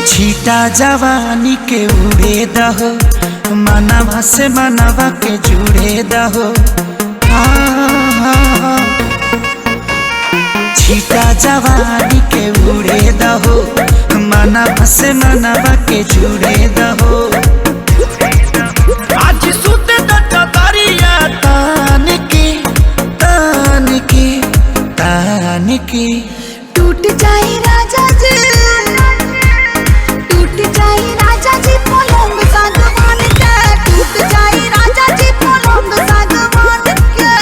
छीटा जवानी के उड़े दहो, मनवा से मनवा के जुड़े दहो। छीटा जवानी के उड़े दहो, मनवा से मनवा के जुड़े दहो। आज सुते दरिया तान के तान के तान के टूट जाए राजा जी, टूट जाए राजा जी पलंग सागवान के, टूट जाए राजा जी पलंग सागवान के।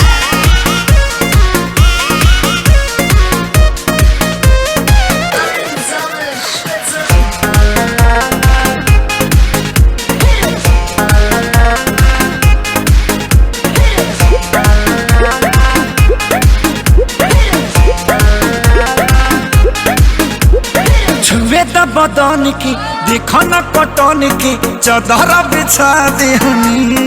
छुए द बदन के देखो न कटन के, चादर बिछा दे हनी।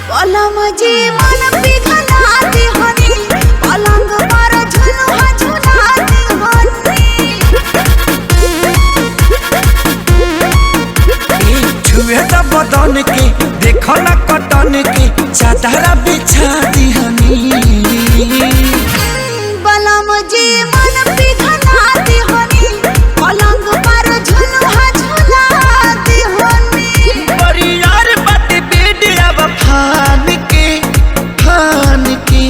पलम जी मन पिघला दे हनी, पलंग पर झुलुआ झुला दे हनी। छुए द बदन के देखो न कटन के, चादर बिछा दे हनी। पलम जी मन पिघला दे हनी, पलंग पर झुलुआ झुला दे हनी। परियार बाटे बेड अब फान के फान के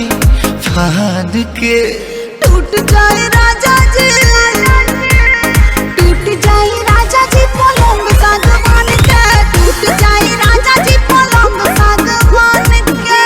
फान के। टूट जाए राजा जी, टूट जाए राजा जी पलंग सागवान के, टूट जाए राजा जी पलंग सागवान के।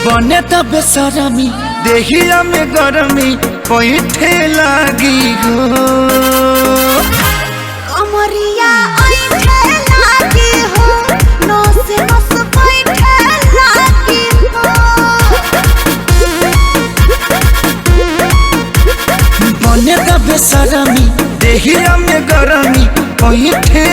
बने त बेसरमी देहिया में गरमी पैठे लागी हो। कमरिया ऐठे लागी हो, नस नस बैठे लागी हो। बने त बेसरमी देहिया में गरमी पैठे